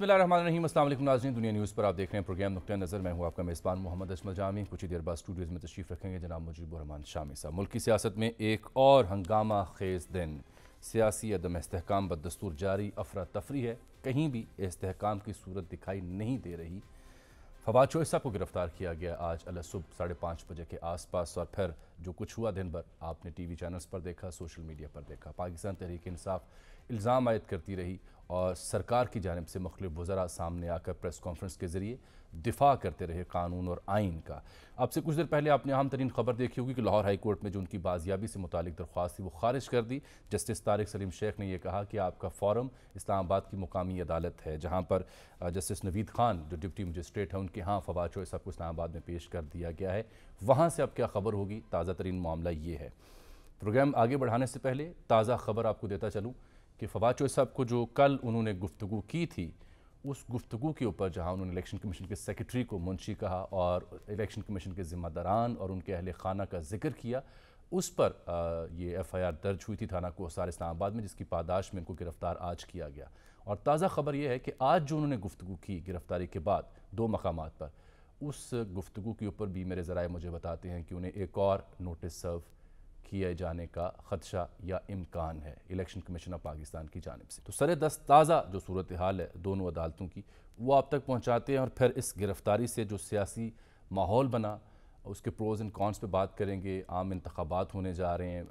बिस्मिल्लाहिर्रहमानिर्रहीम। अस्सलाम वालेकुम नाज़रीन, दुनिया न्यूज़ पर आप देख रहे हैं प्रोग्राम नुक्ता नज़र। मैं हूँ आपका मेज़बान मोहम्मद अजमल जामी। कुछ ही देर बाद स्टूडियोज़ में तशरीफ़ रखेंगे जनाब मुजीबुर रहमान शामी साहब। मुल्क की सियासत में एक और हंगामा खेज़ दिन, सियासी अदम इस्तेहकाम बदस्तूर जारी, अफरा तफरी है, कहीं भी इस्तेहकाम की सूरत दिखाई नहीं दे रही। फवाद चौधरी साहब को गिरफ़्तार किया गया आज अल सुबह 5:30 बजे के आसपास, और फिर जो कुछ हुआ दिन भर आपने टीवी चैनल्स पर देखा, सोशल मीडिया पर देखा। पाकिस्तान तहरीक इंसाफ इल्ज़ाम आयद करती रही और सरकार की जानिब से मुख्तलिफ वज़रा सामने आकर प्रेस कॉन्फ्रेंस के ज़रिए दिफा करते रहे कानून और आइन का। अब से कुछ देर पहले आपने अहम तरीन खबर देखी होगी कि लाहौर हाई कोर्ट में जो उनकी बाजियाबी से मुतालिक दरख्वास्त थी वो खारिज कर दी। जस्टिस तारिक सलीम शेख ने यह कहा कि आपका फ़ोरम इस्लामाबाद की मुकामी अदालत है, जहाँ पर जस्टिस नवीद खान जो डिप्टी मजिस्ट्रेट हैं उनके यहाँ फवाद चौधरी साहब को इस्लामाबाद में पेश कर दिया गया है। वहाँ से अब क्या खबर होगी, ताज़ा तरीन मामला ये है। प्रोग्राम आगे बढ़ाने से पहले ताज़ा खबर आपको देता चलूँ कि फवाद चौधरी साहब को जो कल उन्होंने गुफ्तगू की थी, उस गुफ्तगू के ऊपर जहां उन्होंने इलेक्शन कमीशन के सेक्रेटरी को मुंशी कहा और इलेक्शन कमीशन के ज़िम्मेदारान और उनके अहले खाना का जिक्र किया, उस पर ये FIR दर्ज हुई थी थाना कोहसार इस्लामाबाद में, जिसकी पादाश में इनको गिरफ़्तार आज किया गया। और ताज़ा खबर यह है कि आज जो उन्होंने गुफ्तगू की गिरफ़्तारी के बाद 2 मकामात पर, उस गुफ्तगू के ऊपर भी मेरे ज़राए मुझे बताते हैं कि उन्हें एक और नोटिस सर्व किए जाने का ख़दशा या इम्कान है इलेक्शन कमीशन ऑफ पाकिस्तान की जानिब से। तो सरे दस्त ताज़ा जो सूरत हाल है दोनों अदालतों की, वो आप तक पहुँचाते हैं और फिर इस गिरफ़्तारी से जो सियासी माहौल बना उसके प्रोज़ एंड कॉन्स पे बात करेंगे। आम इंतखाबात होने जा रहे हैं,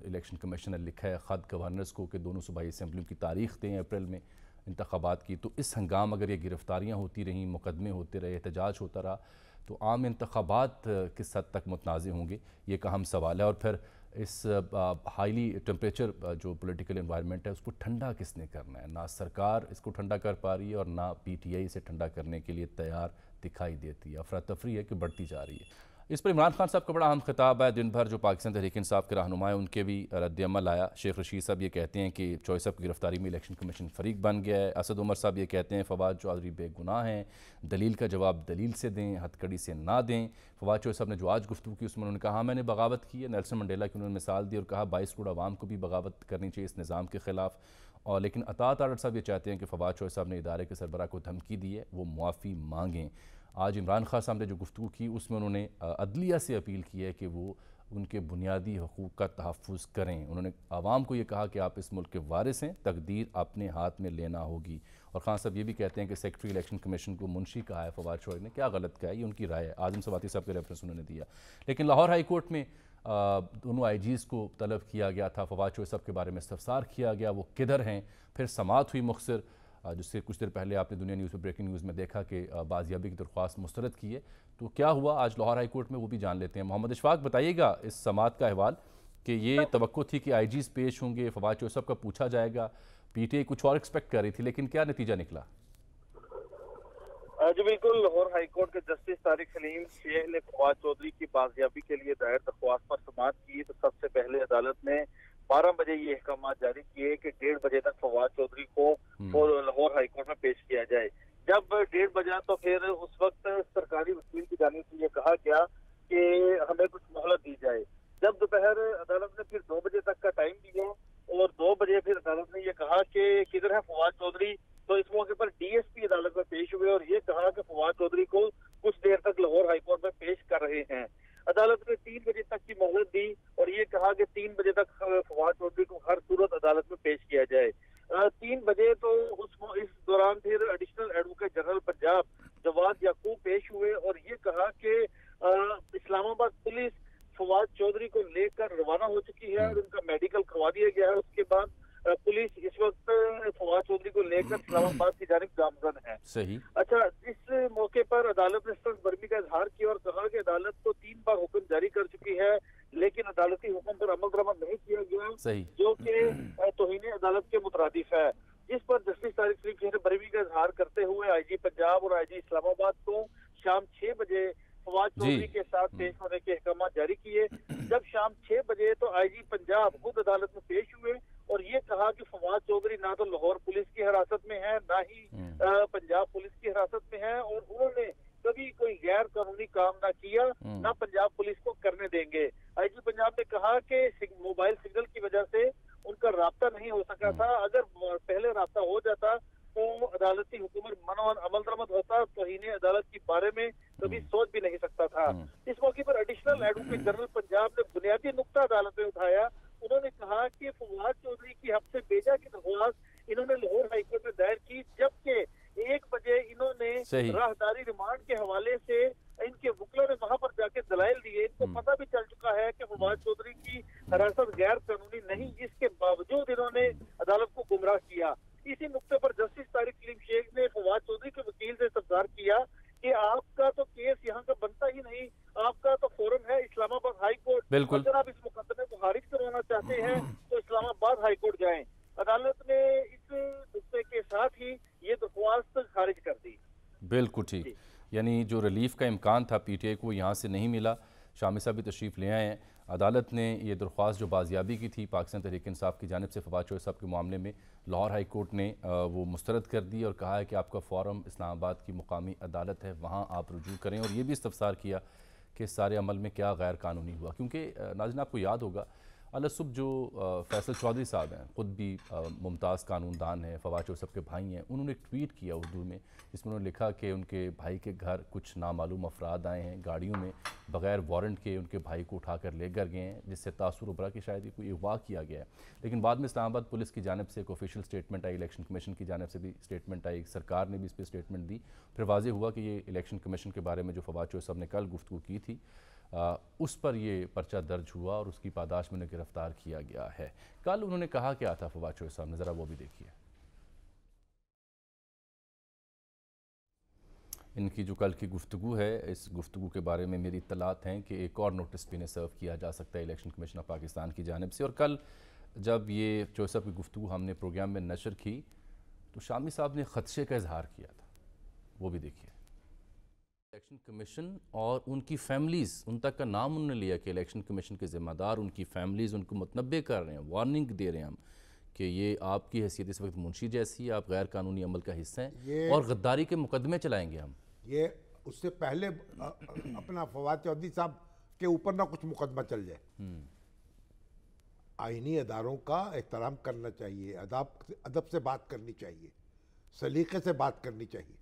इलेक्शन कमीशन ने लिखा है ख़त गवर्नर्स को कि दोनों सूबाई असम्बलियों की तारीख़ दें अप्रैल में इंतखाबात की। तो इस हंगाम अगर ये गिरफ़्तारियाँ होती रहीं, मुकदमे होते रहे, एहतजाज होता रहा, तो आम इंतखाबात किस हद तक मुतनाज़ होंगे, ये एक अहम सवाल है। और फिर इस हाईली टेम्परेचर जो पॉलिटिकल एनवायरनमेंट है उसको ठंडा किसने करना है। ना सरकार इसको ठंडा कर पा रही है और ना PTI इसे ठंडा करने के लिए तैयार दिखाई देती है। अफरा तफरी है कि बढ़ती जा रही है। इस पर इमरान खान साहब का बड़ा अहम खिताब है। दिन भर जो पाकिस्तान तहरीक इंसाफ के रहनुमा है उनके भी रद्द-ए-अमल आया। शेख रशीद साहब ये कहते हैं कि चौधरी साहब की गिरफ्तारी में इलेक्शन कमीशन फरीक बन गया है। असद उमर साहब ये कहते हैं फवाद चौधरी बेगुनाह हैं, दलील का जवाब दलील से दें, हथकड़ी से ना दें। फवाद चौधरी साहब ने जो आज गुफ्तगू की उसमें उन्होंने कहा मैंने बगावत की है, नेल्सन मंडेला की उन्होंने मिसाल दी और कहा 22 करोड़ आवाम को भी बगावत करनी चाहिए इस निज़ाम के ख़िलाफ़। और लेकिन अतात आर्डर साहब ये चाहते हैं कि फवाद चौधरी साहब ने इदारे के सरबराह को धमकी दी है, वो मुआफ़ी मांगें। आज इमरान खान साहब ने जो गुफ्तगू की उसमें उन्होंने अदलिया से अपील की है कि वो उनके बुनियादी हकूक़ का तहफ़्फ़ुज़ करें। उन्होंने आवाम को ये कहा कि आप इस मुल्क के वारिस हैं, तकदीर अपने हाथ में लेना होगी। और खान साहब ये भी कहते हैं कि सेक्रेटरी इलेक्शन कमीशन को मुंशी कहा है फवाद चौधरी ने, क्या गलत कहा है, ये उनकी राय है। आज़म सवाती साहब के रेफरेंस उन्होंने दिया। लेकिन लाहौर हाई कोर्ट में दोनों IGs को तलब किया गया था, फवाद चौधरी साहब के बारे में इस्तफसार किया गया, वो किधर हैं। फिर समाअत हुई मुख्तसर, जिससे कुछ देर पहले आपने दुनिया न्यूज़ में ब्रेकिंग न्यूज़ में देखा कि बाजियाबी की दरख्वास्त मुस्तरद की है। तो क्या हुआ आज लाहौर हाई कोर्ट में, वो भी जान लेते हैं। मोहम्मद इशफाक बताइएगा इस समाअत का अहवाल, कि ये तवक्को थी कि IGs पेश होंगे, फवाद चौधरी साहब का पूछा जाएगा, PTI कुछ और एक्सपेक्ट कर रही थी, लेकिन क्या नतीजा निकला? जी बिल्कुल, लाहौर हाई कोर्ट के जस्टिस तारिक सलीम शेख ने फवाद चौधरी की बाजियाबी के लिए दायर दरख्वास्त पर समाअत की। तो सबसे पहले अदालत ने 12 बजे ये अहकाम जारी किए कि 1:30 बजे तक फवाद चौधरी को लाहौर हाई कोर्ट में पेश किया जाए। जब 1:30 बजा तो फिर उस वक्त सरकारी वकील की जानिब से ये कहा गया कि हमें कुछ मोहलत दी जाए। जब दोपहर अदालत ने फिर 2 बजे तक का टाइम दिया और 2 बजे फिर अदालत ने ये कहा कि किधर है फवाद चौधरी। तो इस मौके पर DSP अदालत में पेश हुए और ये कहा कि फवाद चौधरी को कुछ देर तक लाहौर हाई कोर्ट में पेश कर रहे हैं। अदालत ने 3 बजे तक की मोहलत दी और ये कहा कि 3 बजे तक फवाद चौधरी को हर सूरत अदालत में पेश किया जाए। 3 बजे तो इस दौरान फिर additional advocate general Punjab Jawad Yaqub पेश हुए और ये कहा कि इस्लामाबाद पुलिस फवाद चौधरी को लेकर रवाना हो चुकी है और उनका मेडिकल करवा दिया गया है। उसके बाद पुलिस इस वक्त फवाद चौधरी को लेकर इस्लामाबाद की जानिब गामजन है। सही। अच्छा, इस मौके पर अदालत ने सख्त बर्मी का इजहार किया और कहा कि अदालत को 3 बार हुक्म जारी कर चुकी है, लेकिन अदालती हुक्म पर अमल दरामद नहीं किया गया, जो कि तौहीन अदालत के मुतरादिफ है। जिस पर जस्टिस तारिक सलीम शेख ने बर्मी का इजहार करते हुए IG पंजाब और IG इस्लामाबाद को शाम 6 बजे फवाद चौधरी के साथ पेश होने के अहकाम जारी किए। जब शाम 6 बजे तो IG पंजाब खुद अदालत में पेश हुए और ये कहा कि फवाद चौधरी ना तो लाहौर पुलिस की हिरासत में है, ना ही पंजाब पुलिस की हिरासत में है और उन्होंने कभी कोई गैर कानूनी काम ना किया, ना पंजाब पुलिस को करने देंगे। IG पंजाब ने कहा कि मोबाइल सिग्नल की वजह से उनका राब्ता नहीं हो सका था। अगर पहले राब्ता हो जाता तो अदालती हुकूमत मनोवन अमल दरामद होता तो इन्हें अदालत के बारे में कभी सोच भी नहीं सकता था। इस मौके पर एडिशनल एडवोकेट जनरल पंजाब ने बुनियादी नुक्ता अदालत में उठाया। उन्होंने कहा कि फवाद चौधरी की हफ्ते भेजा की दरख्वास्त इन्होंने लाहौर हाईकोर्ट में दायर की, जबकि 1 बजे इन्होंने राहदारी रिमांड के हवाले से इनके वकीलों ने वहां पर जाके दलाइल दिए। इनको पता भी चल चुका है कि फवाद चौधरी की हिरासत गैर कानूनी नहीं, जिसके बावजूद इन्होंने अदालत को गुमराह किया। इसी नुक्ते पर जस्टिस तारिक सलीम शेख ने फवाद चौधरी के वकील से इस्तफसार किया कि आपका तो केस यहाँ का बनता ही नहीं, आपका तो फोरम है इस्लामाबाद हाई कोर्ट। बिल्कुल। अगर आप इस मुकदमे को खारिज करवाना चाहते हैं तो इस्लामाबाद हाई कोर्ट जाएं। अदालत ने इस नुक्ते के साथ ही ये दरख्वास्त खारिज कर दी। बिल्कुल ठीक, यानी जो रिलीफ का इम्कान था पीटीआई को यहाँ से नहीं मिला। शामी साहब भी तशरीफ़ ले आए हैं। अदालत ने ये दरख्वास्त जो बाजियाबी की थी पाकिस्तान तहरीक इंसाफ की जानिब से फवाद चौधरी साहब के मामले में, लाहौर हाई कोर्ट ने वो मुस्तरद कर दी और कहा है कि आपका फ़ॉरम इस्लामाबाद की मुकामी अदालत है, वहाँ आप रुजू करें। और ये भी इस्तफसार किया कि इस सारे अमल में क्या गैर कानूनी हुआ, क्योंकि नाज़रीन आपको याद होगा अलसुब जो फैसल चौधरी साहब हैं, ख़ुद भी मुमताज़ कानूनदान हैं, फवाद चौधरी साहब के भाई हैं। उन्होंने एक ट्वीट किया उर्दू में, जिसमें उन्होंने लिखा कि उनके भाई के घर कुछ नामालूम अफराद आए हैं, गाड़ियों में बग़ैर वारंट के उनके भाई को उठाकर ले कर गए हैं, जिससे तासुर उभरा कि शायद ये कोई अगवा किया गया है। लेकिन बाद में इस्लामाबाद पुलिस की जानिब से एक ऑफिशियल स्टेटमेंट आई, इलेक्शन कमीशन की जानिब से भी स्टेटमेंट आई, सरकार ने भी इस पर स्टेटमेंट दी। फिर वाज़ेह हुआ कि ये इलेक्शन कमीशन के बारे में जो फवाद चौधरी साहब ने कल गुफ्तगू की थी उस पर ये पर्चा दर्ज हुआ और उसकी पादाश में उन्हें गिरफ्तार किया गया है। कल उन्होंने कहा क्या था फवाद चौधरी साहब ने, ज़रा वो भी देखिए। इनकी जो कल की गुफ्तगू है, इस गुफ्तगू के बारे में मेरी इत्तलात हैं कि एक और नोटिस भी इन्हें सर्व किया जा सकता है इलेक्शन कमीशन ऑफ पाकिस्तान की जानिब से। और कल जब ये चौधरी साहब की गुफ्तगू हमने प्रोग्राम में नशर की तो शामी साहब ने ख़दशे का इजहार किया था, वो भी देखिए। इलेक्शन कमीशन और उनकी फैमिलीज़, उन तक का नाम उन्होंने लिया कि इलेक्शन कमीशन के ज़िम्मेदार, उनकी फैमिलीज़ उनको मुतनब्बे कर रहे हैं, वार्निंग दे रहे हैं हम कि ये आपकी हैसियत इस वक्त मुंशी जैसी है, आप गैर कानूनी अमल का हिस्सा हैं और गद्दारी के मुकदमे चलाएंगे हम। ये उससे पहले अपना फवाद चौधरी साहब के ऊपर ना कुछ मुकदमा चल जाए। आईनी अदारों का एहतराम करना चाहिए, अदब से बात करनी चाहिए, सलीके से बात करनी चाहिए।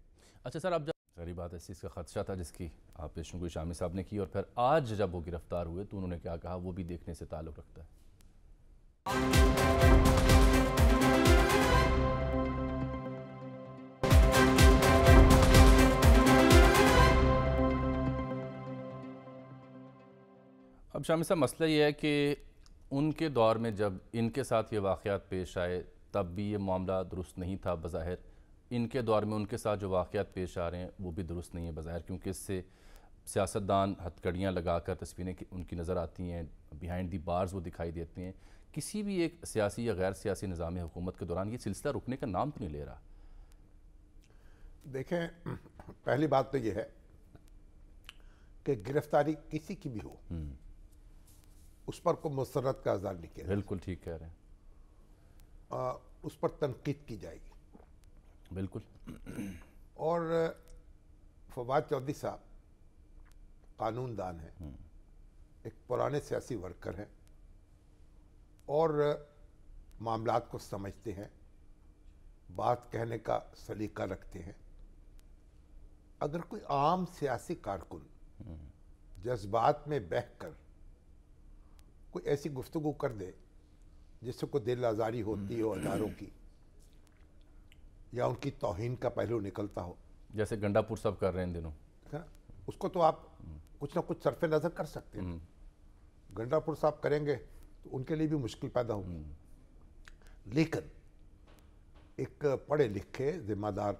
अच्छा सर, आप सारी बात इस चीज़ का खदशा था जिसकी आप पेशगोई शामी साहब ने की, और फिर आज जब वो गिरफ्तार हुए तो उन्होंने क्या कहा वो भी देखने से ताल्लुक़ रखता है। अब शामी साहब मसला ये है कि उनके दौर में जब इनके साथ ये वाक़यात पेश आए तब भी ये मामला दुरुस्त नहीं था बज़ाहिर। इनके दौर में उनके साथ जो वाक़यात पेश आ रहे हैं वो भी दुरुस्त नहीं है बज़ाहिर, क्योंकि इससे सियासतदान हथकड़ियाँ लगाकर तस्वीरें उनकी नज़र आती हैं, बिहाइंड दी बार्स वो दिखाई देते हैं। किसी भी एक सियासी या गैर सियासी निज़ाम हुकूमत के दौरान ये सिलसिला रुकने का नाम तो नहीं ले रहा। देखें, पहली बात तो ये है कि गिरफ्तारी किसी की भी हो उस पर कोई मुस्तरद का आज़ार नहीं किया। बिल्कुल ठीक कह रहे हैं। उस पर तनकीद की जाएगी। बिल्कुल। और फवाद चौधरी साहब कानूनदान हैं, एक पुराने सियासी वर्कर हैं और मामलात को समझते हैं, बात कहने का सलीका रखते हैं। अगर कोई आम सियासी कारकुन जज्बात में बहकर कोई ऐसी गुफ्तगू कर दे जिससे कोई दिल आज़ारी होती हो अदारों की या उनकी तौहीन का पहलू निकलता हो, जैसे गंडापुर साहब कर रहे हैं इन दिनों, उसको तो आप कुछ ना कुछ सरफे नज़र कर सकते हैं। गंडापुर साहब करेंगे तो उनके लिए भी मुश्किल पैदा होगी। लेकिन एक पढ़े लिखे ज़िम्मेदार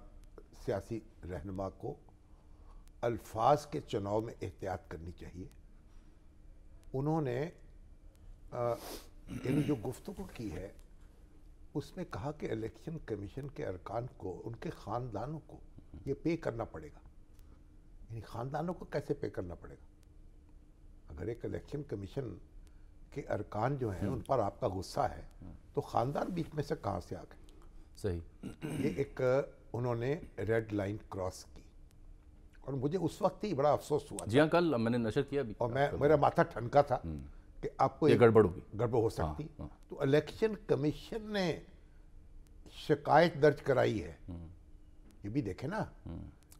सियासी रहनुमा को अल्फाज के चुनाव में एहतियात करनी चाहिए। उन्होंने यानी जो गुफ्तगू की है उसमें कहा कि इलेक्शन कमीशन के अरकान को, उनके ख़ानदानों को ये पे करना पड़ेगा। यानी ख़ानदानों को कैसे पे करना पड़ेगा? अगर एक इलेक्शन कमीशन के अरकान जो हैं उन पर आपका गुस्सा है तो ख़ानदान बीच में से कहाँ से आ गए? सही। ये एक उन्होंने रेड लाइन क्रॉस की और मुझे उस वक्त ही बड़ा अफसोस हुआ। जी हाँ, कल मैंने नशर किया भी और मेरा माथा ठनका था कि आपको ये गड़बड़ होगी, गड़बड़ हो सकती। तो इलेक्शन कमीशन ने शिकायत दर्ज कराई है, ये भी देखें ना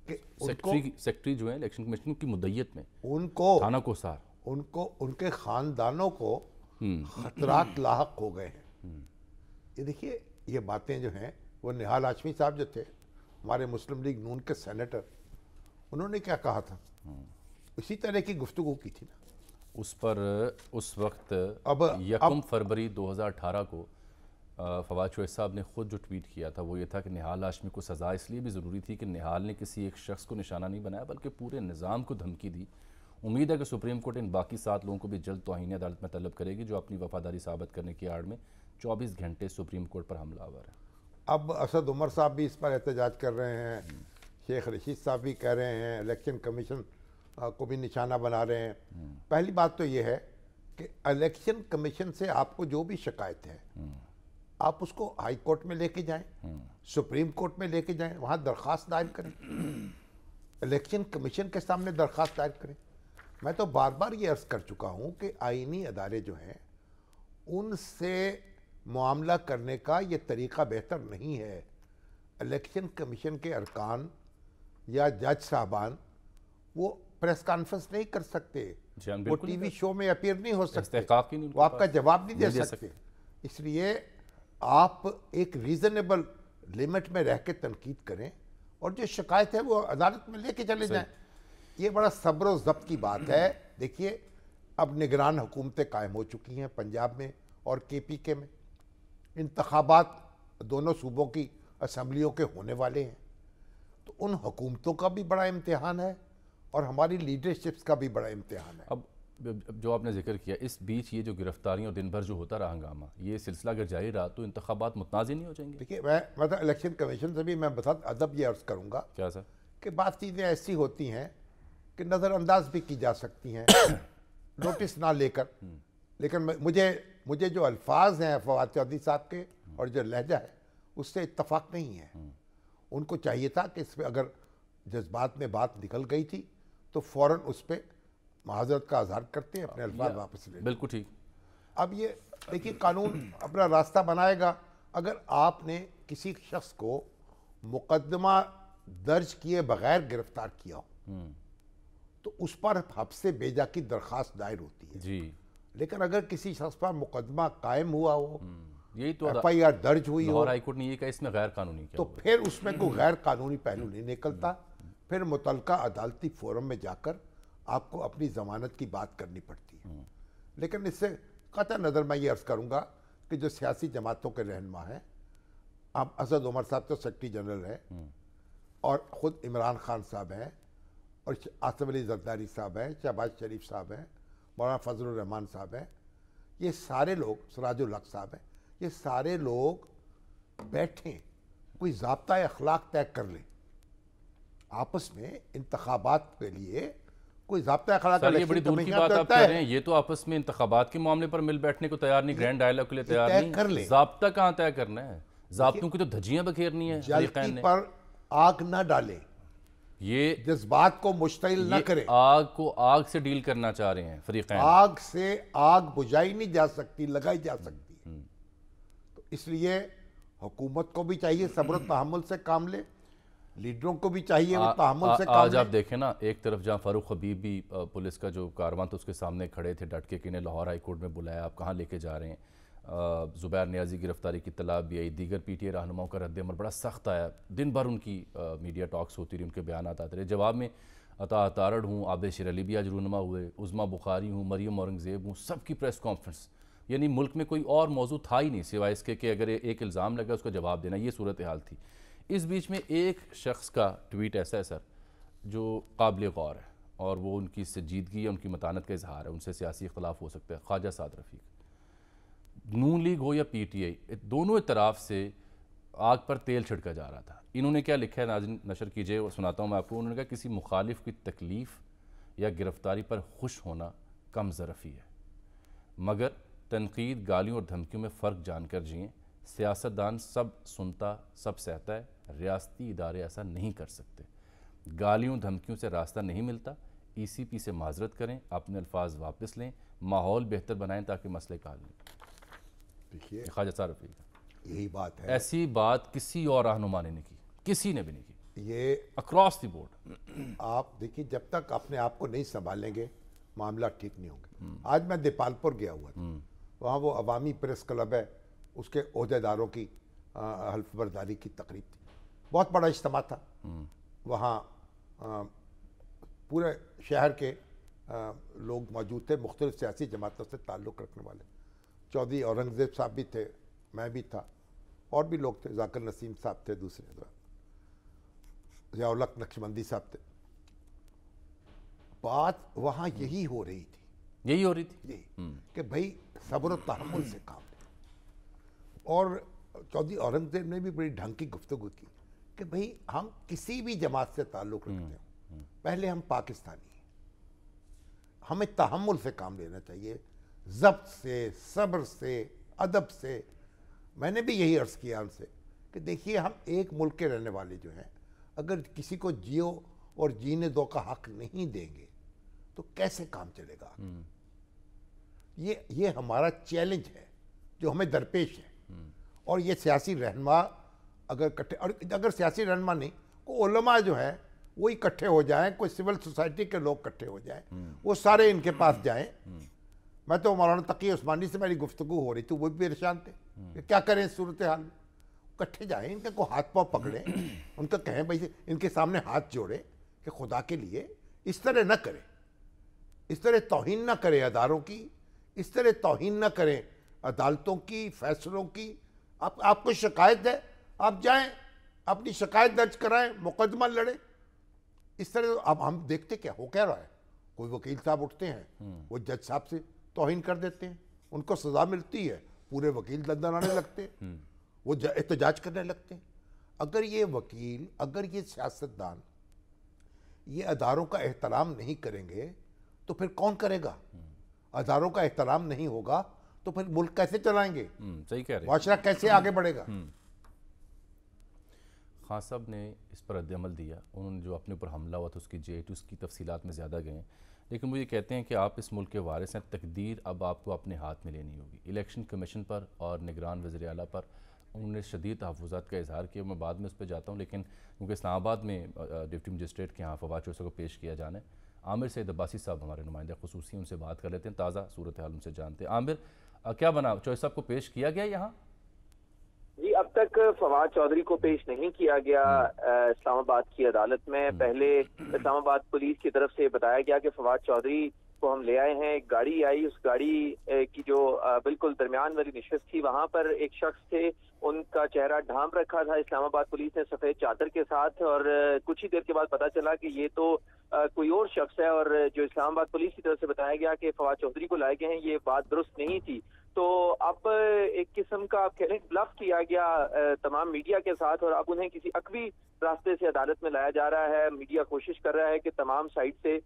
कि सेक्रेटरी जो है इलेक्शन कमीशन की मुद्दत में उनको थाना कोसार उनको उनके खानदानों को खतरात लाहक हो गए हैं। ये देखिए, ये बातें जो हैं, वो निहाल हाशमी साहब जो थे हमारे मुस्लिम लीग नून के सेनेटर, उन्होंने क्या कहा था, इसी तरह की गुफ्तगू की थी ना उस पर। उस वक्त अब 1 फरवरी 2018 को फवाद शोएब साहब ने खुद जो ट्वीट किया था वो ये था कि निहाल हाशमी को सज़ा इसलिए भी ज़रूरी थी कि निहाल ने किसी एक शख्स को निशाना नहीं बनाया बल्कि पूरे निज़ाम को धमकी दी। उम्मीद है कि सुप्रीम कोर्ट इन बाकी 7 लोगों को भी जल्द तौहीन अदालत में तलब करेगी जो अपनी वफादारी साबित करने की आड़ में 24 घंटे सुप्रीम कोर्ट पर हमलावर है। अब असद उमर साहब भी इस पर एहतजाज कर रहे हैं, शेख रशीद साहब भी कह रहे हैं, इलेक्शन कमीशन को भी निशाना बना रहे हैं। पहली बात तो ये है कि इलेक्शन कमीशन से आपको जो भी शिकायत है आप उसको हाई कोर्ट में लेके जाएं, सुप्रीम कोर्ट में लेके जाएं, वहाँ दरख्वास्त दायर करें, इलेक्शन कमीशन के सामने दरख्वास्त दायर करें। मैं तो बार बार ये अर्ज़ कर चुका हूँ कि आईनी अदारे जो हैं उनसे मामला करने का ये तरीक़ा बेहतर नहीं है। इलेक्शन कमीशन के अरकान या जज साहबान वो प्रेस कॉन्फ्रेंस नहीं कर सकते, वो टीवी शो में अपीयर नहीं हो सकते, वो आपका जवाब नहीं दे सकते। इसलिए आप एक रीज़नेबल लिमिट में रह के तनकीद करें और जो शिकायत है वो अदालत में लेके चले जाएं। ये बड़ा सब्र व ज़ब्त की बात है। देखिए, अब निगरान हुकूमतें कायम हो चुकी हैं पंजाब में और KPK में, इंतखाबात दोनों सूबों की असम्बलियों के होने वाले हैं, तो उन हुकूमतों का भी बड़ा इम्तिहान है और हमारी लीडरशिप्स का भी बड़ा इम्तिहान है। अब जो आपने जिक्र किया, इस बीच ये जो गिरफ्तारियां और दिन भर जो होता रहा हंगामा, ये सिलसिला अगर जारी रहा तो इंतखाबात मुतनाज़ नहीं हो जाएंगे? देखिए, मैं मतलब इलेक्शन कमीशन से भी मैं बहुत अदब ये अर्ज़ करूँगा क्या सर कि बात चीज़ें ऐसी होती हैं कि नज़रअंदाज भी की जा सकती हैं नोटिस ना लेकर। लेकिन मुझे जो अल्फाज हैं फवाद चौधरी साहब के और जो लहजा है उससे इत्तफाक नहीं है। उनको चाहिए था कि इस पर अगर जज्बात में बात निकल गई थी तो फ़ौरन उस पर माज़रत का इज़हार करते हैं, अपने अल्फाज वापस ले। बिल्कुल ठीक। अब ये देखिए, कानून अपना रास्ता बनाएगा। अगर आपने किसी शख्स को मुकदमा दर्ज किए बगैर गिरफ्तार किया हो तो उस पर हब्से बेजा की दरख्वास्त दायर होती है जी। लेकिन अगर किसी शख्स पर मुकदमा कायम हुआ हो, यही तो FIR दर्ज हुई हो, लाहौर हाई कोर्ट ने ये कहा इसमें गैर कानूनी क्या तो फिर उसमें कोई गैर कानूनी पहलू नहीं निकलता। फिर मुतलका अदालती फोरम में जाकर आपको अपनी ज़मानत की बात करनी पड़ती है। लेकिन इससे कतई नज़र मैं ये अर्ज़ करूँगा कि जो सियासी जमातों के रहनुमा हैं, अब असद उमर साहब तो सेक्रेटरी जनरल है और ख़ुद इमरान खान साहब हैं और आसिफ अली जरदारी साहब हैं, शहबाज शरीफ साहब हैं, मौलाना फजलुर रहमान साहब हैं, ये सारे लोग, सिराजुल हक साहब हैं, ये सारे लोग बैठें, कोई ज़ाब्ता अखलाक तय कर लें, आपस में इंतखाबात के लिए कोई ज़ाब्ता अखलाक। ये बड़ी दूर की बात आप कह रहे हैं, ये तो आपस में इंतखाबात के मामले पर मिल बैठने को तैयार नहीं, ग्रैंड डायलॉग के लिए तैयार नहीं। कर ले, ज़ाब्ता कहाँ तय करना है? ज़ाब्तों की तो धज्जियां बखेरनी है। जल्दी पर आग ना डाले, ये जज्बात को मुश्तिल न करे। आग को आग से डील करना चाह रहे हैं फरीक़ैन। आग से आग बुझाई नहीं जा सकती, लगाई जा सकती। तो इसलिए हुकूमत को भी चाहिए सब्र तहम्मुल से काम ले, लीडरों को भी चाहिए वो तहम्मुल से काम आज ले। आप देखें ना, एक तरफ जहाँ फारूक हबीब भी पुलिस का जो कारवां था उसके सामने खड़े थे डट के कि इन्हें लाहौर हाई कोर्ट में बुलाया, आप कहाँ लेके जा रहे हैं। ज़ुबैर नियाज़ी गिरफ्तारी की तलाब भी आई, दीगर PTA रहनुमाओं का रद्द-ए-अमल बड़ा सख्त आया, दिन भर उनकी मीडिया टॉक्स होती रही, उनके बयान आते रहे। जवाब में अता तारड़ हूँ, आबिद शेर अली भी आज रूनमा हुए, उज़मा बुखारी हूँ, मरियम औरंगज़ेब हूँ, सबकी प्रेस कॉन्फ्रेंस। यानी मुल्क में कोई और मौजू था ही नहीं सिवाय इसके कि अगर एक इल्ज़ाम लगा उसका जवाब देना, ये सूरत हाल थी। इस बीच में एक शख्स का ट्वीट ऐसा है सर जो काबिल गौर है और वो उनकी संजीदगी या उनकी मतानत का इजहार है, उनसे सियासी इख्तलाफ हो सकता है। ख्वाजा साद रफ़ीक, नून लीग हो या PTA, दोनों तरफ से आग पर तेल छिड़का जा रहा था। इन्होंने क्या लिखा है, नाज़रीन नशर कीजिए और सुनाता हूँ मैं आपको। उन्होंने कहा किसी मुखालिफ की तकलीफ़ या गिरफ्तारी पर खुश होना कम ज़रफ़ी है, मगर तनकीद, गालियों और धमकियों में फ़र्क जानकर जिएँ। सियासतदान सब सुनता सब सहता है, रियासती इदारे ऐसा नहीं कर सकते। गालियों धमकियों से रास्ता नहीं मिलता, ECP से माजरत करें, अपने अल्फाज वापस लें, माहौल बेहतर बनाएं ताकि मसले का हल लें। देखिए, ख्वाजा साद रफ़ीक, यही बात है। ऐसी बात किसी और रहनुमा ने नहीं की, किसी ने भी नहीं की, ये अक्रॉस द बोर्ड। आप देखिए, जब तक अपने आप को नहीं संभालेंगे मामला ठीक नहीं होंगे। आज मैं दीपालपुर गया हुआ था, वहाँ वो अवामी प्रेस क्लब है, उसके ओहदेदारों की हल्फ बर्दारी की तकरीब थी, बहुत बड़ा इज्तिमा था। वहाँ पूरे शहर के लोग मौजूद थे, मुख्तलिफ सियासी जमातों से ताल्लुक़ रखने वाले। चौधरी औरंगज़ेब साहब भी थे, मैं भी था, और भी लोग थे, ज़ाकिर नसीम साहब थे, दूसरे ज़ियाउल-हक नक्शबंदी साहब थे। बात वहाँ यही हो रही थी, यही हो रही थी, यही कि भाई सब्र और तहम्मुल से काम लें। और चौधरी औरंगज़ेब ने भी बड़ी ढंग की गुफ्तगू की कि भाई हम किसी भी जमात से ताल्लुक़ रखते हैं, पहले हम पाकिस्तानी हैं, हमें तहम्मुल से काम लेना चाहिए, ज़ब्त से, सब्र से, अदब से। मैंने भी यही अर्ज़ किया उनसे कि देखिए, हम एक मुल्क के रहने वाले जो हैं, अगर किसी को जियो और जीने दो का हक नहीं देंगे तो कैसे काम चलेगा। ये हमारा चैलेंज है जो हमें दरपेश है। और ये सियासी रहनुमा अगर इकट्ठे, और अगर सियासी रहनुमा नहीं, को उलमा जो है वो इकट्ठे हो जाएं, कोई सिविल सोसाइटी के लोग इकट्ठे हो जाएं, वो सारे इनके पास जाएं। मैं तो मौलाना तकी उस्मानी से मेरी गुफ्तगू हो रही थी, वो भी परेशान थे कि क्या करें इस सूरत हाल में। इकट्ठे जाएं, इनके को हाथ पाँव पकड़ें, उनका कहें भाई, इनके सामने हाथ जोड़े कि खुदा के लिए इस तरह न करें, इस तरह तौहीन न करें अदारों की, इस तरह तौहीन न करें अदालतों की, फैसलों की। आपको शिकायत है, आप जाएं, अपनी शिकायत दर्ज कराएं, मुकदमा लड़े। इस तरह अब हम देखते क्या हो, क्या रहा है, कोई वकील साहब उठते हैं, वो जज साहब से तौहीन कर देते हैं, उनको सजा मिलती है, पूरे वकील दंदनाने लगते हैं, वो एहतजाज करने लगते हैं। अगर ये वकील, अगर ये सियासतदान ये अदारों का एहतराम नहीं करेंगे तो फिर कौन करेगा। अदारों का एहतराम नहीं होगा तो फिर मुल्क कैसे चलाएंगे, सही कह रहे हैं, माशरा कैसे आगे बढ़ेगा। खान साहब ने इस पर रद्द-ए-अमल दिया, उन्होंने जो अपने ऊपर हमला हुआ था उसकी जेट, उसकी तफसीलात में ज़्यादा गए, लेकिन मुझे कहते हैं कि आप इस मुल्क के वारिस हैं, तकदीर अब आपको अपने हाथ में लेनी होगी। इलेक्शन कमीशन पर और निगरान वज़ीर आला पर उन्होंने शदीद तहफ़्फ़ुज़ात का इजहार किया, मैं बाद में उस पर जाता हूँ, लेकिन क्योंकि इस्लामाबाद में डिप्टी मजिस्ट्रेट के यहाँ फवाद चौधरी को पेश किया जाना है। आमिर सईद अब्बासी साहब हमारे नुमाइंदा ख़ुसूसी, उनसे बात कर लेते हैं, ताज़ा सूरत हाल उनसे जानते हैं। आमिर, क्या बना, चौधरी साहब को पेश किया गया यहाँ? जी, अब तक फवाद चौधरी को पेश नहीं किया गया इस्लामाबाद की अदालत में। पहले इस्लामाबाद पुलिस की तरफ से बताया गया कि फवाद चौधरी को हम ले आए हैं, एक गाड़ी आई, उस गाड़ी की जो बिल्कुल दरमियान वाली नशिस्त थी, वहां पर एक शख्स थे, उनका चेहरा ढांप रखा था इस्लामाबाद पुलिस ने सफेद चादर के साथ, और कुछ ही देर के बाद पता चला कि ये तो कोई और शख्स है। और जो इस्लामाबाद पुलिस की तरफ से बताया गया कि फवाद चौधरी को लाए गए हैं, ये बात दुरुस्त नहीं थी। तो अब एक किस्म का आप कह रहे हैं ब्लफ किया गया तमाम मीडिया के साथ, और अब उन्हें किसी अकवी रास्ते से अदालत में लाया जा रहा है। मीडिया कोशिश कर रहा है कि तमाम साइड से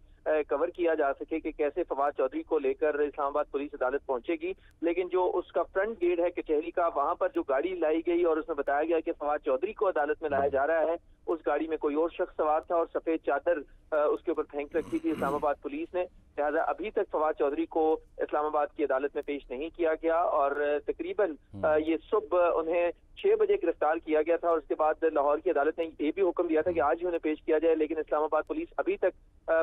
कवर किया जा सके कि कैसे फवाद चौधरी को लेकर इस्लामाबाद पुलिस अदालत पहुंचेगी, लेकिन जो उसका फ्रंट गेट है कचहरी का, वहां पर जो गाड़ी लाई गई और उसमें बताया गया कि फवाद चौधरी को अदालत में लाया जा रहा है, उस गाड़ी में कोई और शख्स सवार था और सफेद चादर उसके ऊपर फेंक रखी थी इस्लामाबाद पुलिस ने। लिहाजा अभी तक फवाद चौधरी को इस्लामाबाद की अदालत में पेश नहीं किया गया, और तकरीबन ये सुबह उन्हें 6 बजे गिरफ्तार किया गया था, और उसके बाद लाहौर की अदालत ने ये भी हुक्म दिया था कि आज ही उन्हें पेश किया जाए, लेकिन इस्लामाबाद पुलिस अभी तक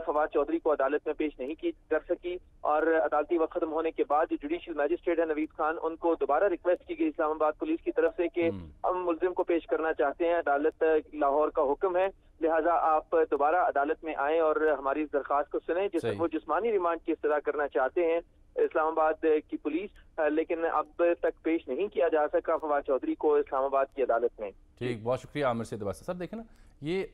फवाद चौधरी को अदालत में पेश नहीं कर सकी। और अदालती वक्त खत्म होने के बाद जो जुडिशियल मैजिस्ट्रेट है नवीद खान, उनको दोबारा रिक्वेस्ट की गई इस्लामाबाद पुलिस की तरफ से कि हम मुलजिम को पेश करना चाहते हैं, अदालत लाहौर का हुक्म है, लिहाजा आप दोबारा अदालत में आए और हमारी इस दरख्वास्त को सुने, जिसमें वो जिस्मानी रिमांड की इस्तदा करना चाहते हैं इस्लामाबाद की पुलिस, लेकिन अब तक पेश नहीं किया जा सका फवाद चौधरी को इस्लामाबाद की अदालत में। ठीक, बहुत शुक्रिया आमिर सईद अब्बासी। सर देखें ना, ये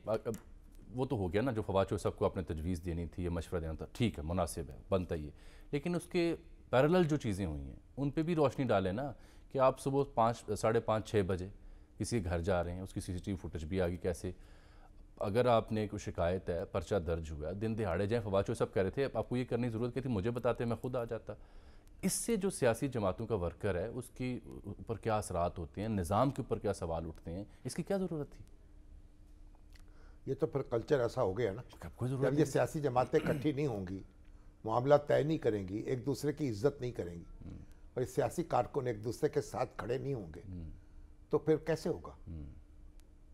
वो तो हो गया ना, जो फवाद चौधरी साहब को आपने तजवीज़ देनी थी, ये मशवरा देना था, ठीक है, मुनासिब है, बनता ही है, लेकिन उसके पैरेलल जो चीज़ें हुई हैं उन पर भी रोशनी डालें ना, कि आप सुबह 5, 5:30, 6 बजे किसी के घर जा रहे हैं, उसकी CCTV फुटेज भी आ गई, कैसे अगर आपने कोई शिकायत है, पर्चा दर्ज हुआ, दिन दिहाड़े जाए, फवाद चौधरी साहब कह रहे थे आपको ये करने की ज़रूरत क्या थी, मुझे बताते, मैं खुद आ जाता। इससे जो सियासी जमातों का वर्कर है उसके ऊपर क्या असरात होते हैं, निज़ाम के ऊपर क्या सवाल उठते हैं, इसकी क्या ज़रूरत थी? ये तो फिर कल्चर ऐसा हो गया ना, कोई जब ज़रूरत ये सियासी जमातें इकट्ठी नहीं होंगी, मामला तय नहीं करेंगी, एक दूसरे की इज्जत नहीं करेंगी, और सियासी कारकुन एक दूसरे के साथ खड़े नहीं होंगे, तो फिर कैसे होगा?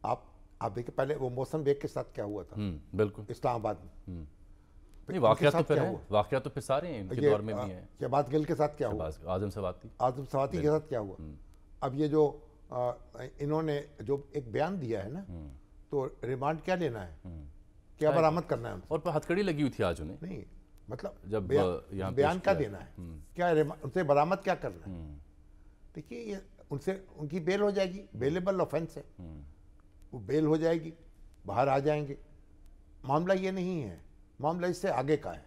आप देखिए पहले वो मौसम बेग के साथ क्या हुआ था बिल्कुल इस्लामाबाद में। नहीं, वाकया तो फिर है, वाकया तो फिर सारे हैं, इनके दौर में भी हैं। शहबाज गिल के साथ क्या हुआ? आजम सवाती के साथ क्या हुआ? अब ये जो इन्होंने जो एक बयान दिया है ना, तो रिमांड क्या लेना है, क्या बरामद करना है? और हथकड़ी लगी हुई थी आज उन्हें। नहीं मतलब जब बयान क्या देना है, क्या उनसे बरामद क्या करना है? देखिए ये उनसे उनकी बेल हो जाएगी, बेलेबल ऑफेंस है, वो बेल हो जाएगी, बाहर आ जाएंगे। मामला ये नहीं है, मामला इससे आगे का है।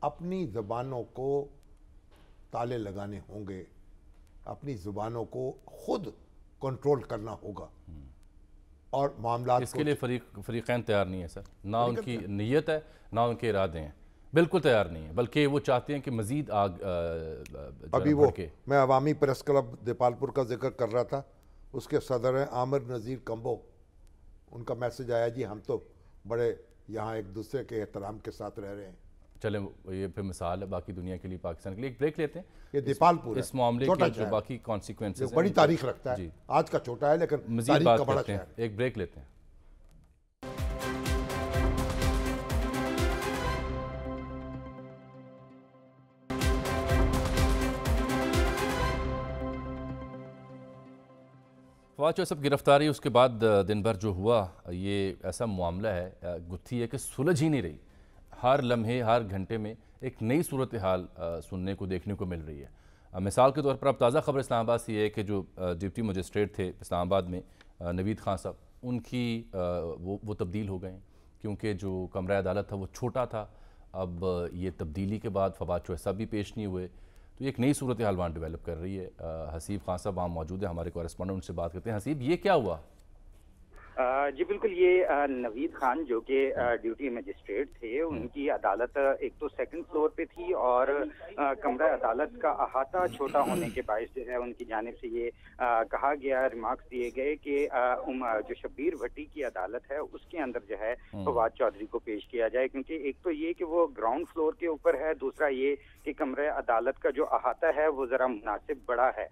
अपनी ज़बानों को ताले लगाने होंगे, अपनी ज़ुबानों को खुद कंट्रोल करना होगा, और मामला इसके लिए फरीक़ैन तैयार नहीं है सर, ना उनकी नीयत है ना उनके इरादे हैं, बिल्कुल तैयार नहीं है, बल्कि वो चाहते हैं कि मज़ीद आग अभी वो मैं अवामी प्रेस क्लब देपालपुर का जिक्र कर रहा था, उसके सदर हैं आमिर नज़ीर कंबो। उनका मैसेज आया, जी हम तो बड़े यहाँ एक दूसरे के एहतराम के साथ रह रहे हैं। चलें, ये फिर मिसाल है बाकी दुनिया के लिए, पाकिस्तान के लिए। एक ब्रेक लेते हैं। ये देपालपुर इस मामले के जो बाकी कॉन्सिक्वेंसेस बड़ी तारीख रखता है, आज का छोटा है लेकिन मज़ीद बात करते हैं। एक ब्रेक लेते हैं। फवाद चौधरी साहब गिरफ्तारी, उसके बाद दिन भर जो हुआ, ये ऐसा मामला है, गुत्थी है कि सुलझ ही नहीं रही। हर लम्हे हर घंटे में एक नई सूरत हाल सुनने को देखने को मिल रही है। मिसाल के तौर पर अब ताज़ा खबर इस्लामाबाद से ये है कि जो डिप्टी मजिस्ट्रेट थे इस्लामाबाद में नवीद खान साहब, उनकी वो तब्दील हो गए, क्योंकि जो कमरा अदालत था वो छोटा था। अब ये तब्दीली के बाद फवाद चौधरी साहब भी पेश नहीं हुए, तो एक नई सूरत हाल वहाँ डेवलप कर रही है। हसीब खान साहब वहाँ मौजूद है, हमारे कॉरेस्पॉन्डेंट, उनसे बात करते हैं। हसीब, ये क्या हुआ? जी बिल्कुल, ये नवीद खान जो कि ड्यूटी मजिस्ट्रेट थे, उनकी अदालत एक तो सेकंड फ्लोर पे थी, और कमरा अदालत का अहाता छोटा होने के बायस जो है उनकी जानिब से ये कहा गया, रिमार्क्स दिए गए कि जो शब्बीर भट्टी की अदालत है उसके अंदर जो है फवाद चौधरी को पेश किया जाए, क्योंकि एक तो ये कि वो ग्राउंड फ्लोर के ऊपर है, दूसरा ये कि कमरा अदालत का जो अहाता है वो ज़रा मुनासिब बड़ा है।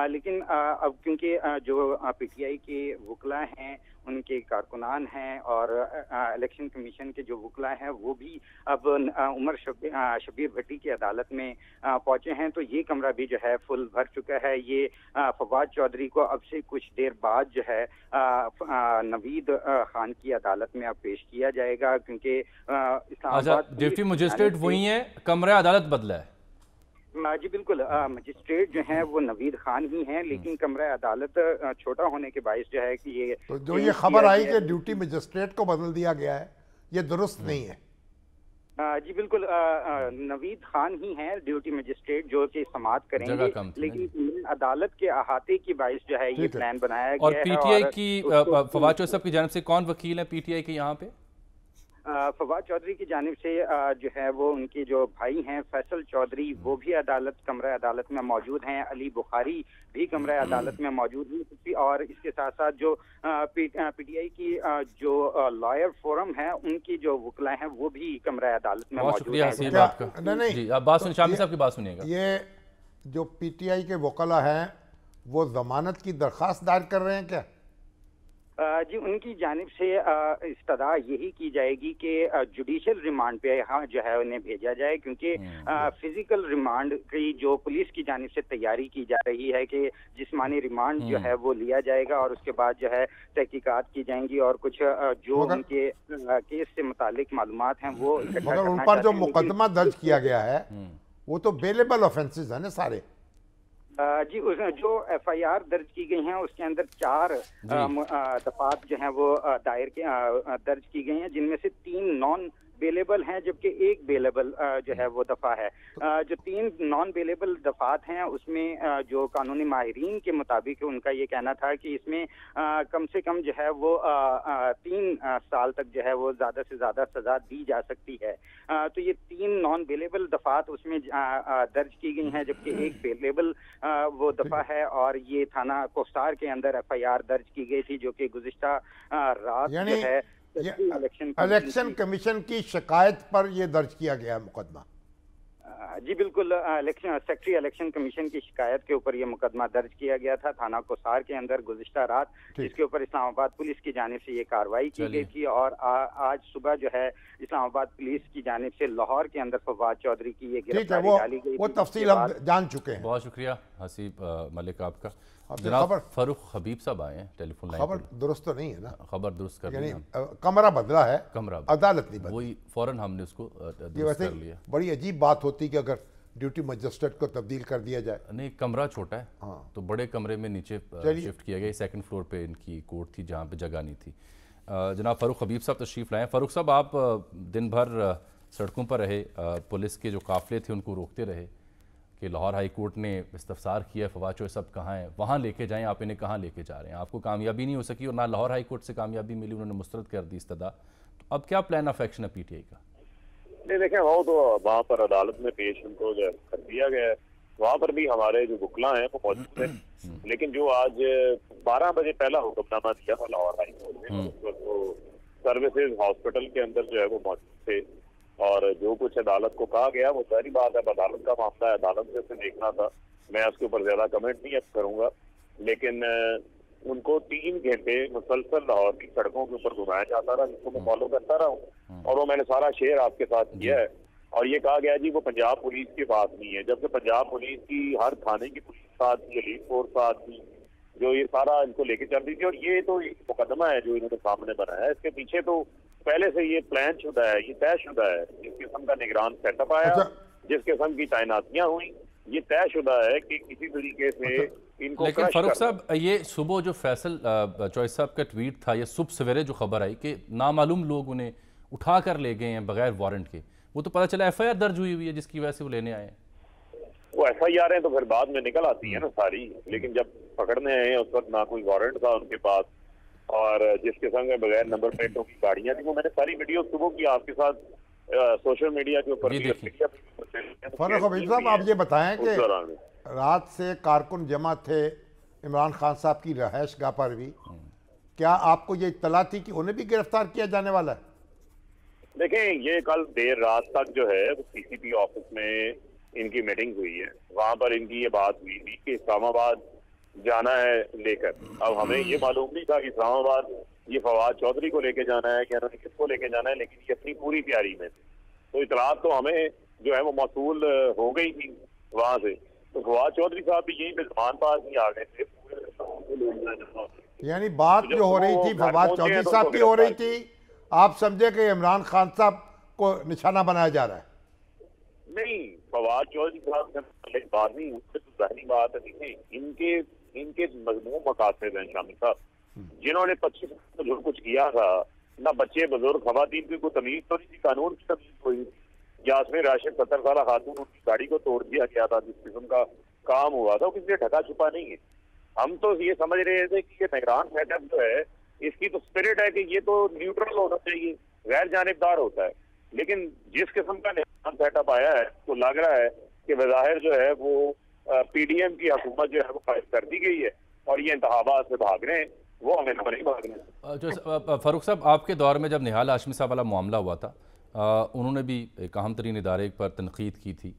लेकिन अब क्योंकि जो पीटीआई के वकला हैं, उनके कारकुनान हैं, और इलेक्शन कमीशन के जो वकला हैं वो भी अब उमर शब्बीर भट्टी की अदालत में पहुंचे हैं, तो ये कमरा भी जो है फुल भर चुका है। ये फवाद चौधरी को अब से कुछ देर बाद जो है नवीद खान की अदालत में अब पेश किया जाएगा, क्योंकि डिप्टी मजिस्ट्रेट वही है, कमरा अदालत बदला है। जी बिल्कुल, मजिस्ट्रेट जो हैं वो नवीद खान ही हैं, लेकिन कमरा अदालत छोटा होने के बायस जो है कि ये तो जो ये खबर आई कि ड्यूटी मजिस्ट्रेट को बदल दिया गया है, ये दुरुस्त नहीं है। जी बिल्कुल, नवीद खान ही हैं ड्यूटी मजिस्ट्रेट जो कि समाअत करेंगे, लेकिन अदालत के अहाते की बायस जो है ये प्लान बनाया गया है। और पीटीआई की फवाद चौधरी साहब की जानिब से कौन वकील है पीटीआई के यहाँ पे? फवाद चौधरी की जानिब से जो है वो उनके जो भाई हैं फैसल चौधरी, वो भी कमरा अदालत में मौजूद हैं, अली बुखारी भी कमरा अदालत में मौजूद हैं, और इसके साथ साथ जो पीटीआई की जो लॉयर फोरम है उनकी जो वकला हैं वो भी कमरा अदालत में मौजूद हैं। नहीं, आप बात सुनिए, शामी साहब की बात सुनिएगा। ये जो पीटीआई के वकला हैं वो जमानत की दरख्वास्त दायर कर रहे हैं क्या? जी, उनकी जानिब से इस्तदा यही की जाएगी कि जुडिशल रिमांड पे यहाँ जो है उन्हें भेजा जाए, क्योंकि फिजिकल रिमांड की जो पुलिस की जानिब से तैयारी की जा रही है कि जिस्मानी रिमांड जो है वो लिया जाएगा, और उसके बाद जो है तहकीकात की जाएंगी, और कुछ जो उनके केस से मुतालिक मालूमात हैं वो मगर उन पर जो मुकदमा दर्ज किया गया है वो तो बेलेबल ऑफेंसेस है ना सारे। जी, जो एफआईआर दर्ज की गई हैं उसके अंदर 4 दफात जो हैं वो दर्ज की गई हैं, जिनमें से 3 नॉन बेलेबल हैं, जबकि 1 बेलेबल जो है वो दफा है। जो 3 नॉन बेलेबल दफात हैं उसमें जो कानूनी माहिरीन के मुताबिक उनका ये कहना था कि इसमें कम से कम जो है वो 3 साल तक जो है वो ज़्यादा से ज़्यादा सज़ा दी जा सकती है। तो ये 3 नॉन बेलेबल दफात उसमें दर्ज की गई हैं, जबकि 1 बेलेबल वो दफा है, और ये थाना कोस्टार के अंदर एफआईआर दर्ज की गई थी, जो कि गुज़िश्ता रात जो है इलेक्शन कमीशन की शिकायत पर यह दर्ज किया गया मुकदमा। जी बिल्कुल, सेक्रेटरी इलेक्शन कमीशन की शिकायत के ऊपर ये मुकदमा दर्ज किया गया था थाना कोसार के अंदर गुज़िश्ता रात, जिसके ऊपर इस्लामाबाद पुलिस की जानिब से ये कार्रवाई की गई थी। और आज सुबह जो है इस्लामाबाद पुलिस की जानिब से लाहौर के अंदर फवाद चौधरी की ये गिरफ्तारी डाली गई। वो तफसील हम जान चुके हैं। बहुत शुक्रिया हसीब मलिक आपका। जनाब फारूक हबीब साहब आए हैं टेलीफोन लाइन। खबर दुरुस्त तो नहीं है ना? खबर दुरुस्त कर यानी कमरा बदला है, कमरा अदालत नहीं बदली। वही फौरन हमने उसको ये वैसे बड़ी अजीब बात होती कि अगर ड्यूटी मजिस्ट्रेट को तब्दील कर दिया जाए। नहीं, कमरा छोटा है। हाँ। तो बड़े कमरे में नीचे शिफ्ट किया गया। सेकंड फ्लोर पे इनकी कोर्ट थी जहाँ पे जगह नहीं थी। जनाब फारूक हबीब साहब तशरीफ़ लाएँ। फारूक साहब, आप दिन भर सड़कों पर रहे, पुलिस के जो काफ़िले थे उनको रोकते रहे कि लाहौर हाई कोर्ट ने इस्तफसार किया, फवाद चौधरी साहब कहाँ हैं, वहाँ लेके जाएं। आप इन्हें कहाँ लेके जा रहे हैं? आपको कामयाबी नहीं हो सकी और ना लाहौर हाई कोर्ट से कामयाबी मिली, उन्होंने मुस्तरद कर दी इस्तदा। तो अब क्या प्लान ऑफ एक्शन है पीटीआई का? नहीं देखें, वो तो वहाँ पर अदालत में पेश उनको जो कर दिया गया है। वहाँ पर भी हमारे जो वकला हैं वो मौजूद थे, लेकिन जो आज 12 बजे पहला हुक्मनामा दिया था लाहौर हाई कोर्ट ने, तो सर्विसेज हॉस्पिटल के अंदर जो है वो मौजूद थे। और जो कुछ अदालत को कहा गया वो सारी बात है, अदालत का मामला है, अदालत से उसे देखना था। मैं उसके ऊपर ज्यादा कमेंट नहीं करूंगा, लेकिन उनको 3 घंटे मुसलसल लाहौर की सड़कों के ऊपर घुमाया जाता रहा, जिसको मैं फॉलो करता रहा हूँ और वो मैंने सारा शेयर आपके साथ किया है। और ये कहा गया जी वो पंजाब पुलिस की बात नहीं है, जबकि पंजाब पुलिस की हर थाने की पुलिस साथ थी, एलीट फोर्स साथ थी, जो ये सारा इनको लेके चल रही थी। और ये तो एक मुकदमा है जो इन्होंने सामने बनाया है, इसके पीछे तो पहले से ये प्लान शुदा है, ये तय शुदा है। जिस किस्म का निगरान सेटअप आया, जिस किस्म की तैनातियां हुई, ये तय शुदा है कि किसी तरीके से इनको। लेकिन फारूक साहब, ये सुबह जो फैसल चौधरी साहब का ट्वीट था, ये सुबह सवेरे जो खबर आई कि नामालूम लोग उन्हें उठा कर ले गए हैं बगैर वारंट के, वो तो पता चला FIR दर्ज हुई है जिसकी वजह से वो लेने आए हैं। वो FIR है तो फिर बाद में निकल आती है ना सारी, लेकिन जब पकड़ने आए उस वक्त ना कोई वारंट था उनके पास, और जिस किस्म के बगैर नंबर प्लेटों की गाड़ियां थी, वो मैंने सारी वीडियो सुबह की आपके साथ सोशल मीडिया के ऊपर। फारूक हबीब साहब, आप ये बताएं कि रात से कारकुन जमा थे इमरान खान साहब की रहायश गाह पर भी, क्या आपको ये इत्तला थी कि उन्हें भी गिरफ्तार किया जाने वाला है? देखें, ये कल देर रात तक जो है वो CCP ऑफिस में इनकी मीटिंग हुई है, वहां पर इनकी ये बात हुई थी कि इस्लामाबाद जाना है लेकर। अब हमें ये मालूम नहीं था कि इस्लामाबाद ये फवाद चौधरी को लेके जाना है कि उन्होंने किसको लेके जाना है, लेकिन ये अपनी पूरी तैयारी में तो इतलात तो हमें जो है वो मौसूल हो गई थी वहां से। तो फवाद चौधरी साहब भी यही मेजबान पास ही आ गए थे। यानी बात जो हो रही थी फवाद चौधरी साहब की हो रही थी, आप समझे कि इमरान खान साहब को निशाना बनाया जा रहा है? नहीं, फवाद चौधरी साहब से बात नहीं, उससे तो जाहिर बात है। इनके मजमून मकासद हैं शामिल साहब, जिन्होंने 25 में जो कुछ किया था, ना बच्चे बुजुर्ग खवातीन की कोई तमीज तो नहीं थी, कानून की तमीज कोई नहीं। यास्मीन राशिद 70 साल खातून, उनकी गाड़ी को तोड़ दिया गया था, जिस किस्म का काम हुआ था वो किसी ढका छुपा नहीं है। हम तो ये समझ रहे थे कि ये निगरान सेटअप जो है इसकी तो स्पिरिट है कि ये तो न्यूट्रल होना चाहिए, गैर जानिबदार होता है, लेकिन जिस किस्म का निगरान सेटअप आया है तो लग रहा है कि बज़ाहिर जो है वो PDM की हुकूमत जो है वो फाइल कर दी गई है और ये इंतखाबात से भाग रहे हैं, वो हमें नहीं भाग रहे। जो फारूक साहब, आपके दौर में जब निहाल हाशमी साहब वाला मामला हुआ था, उन्होंने भी एक अहम तरीन इदारे पर तनकीद की थी,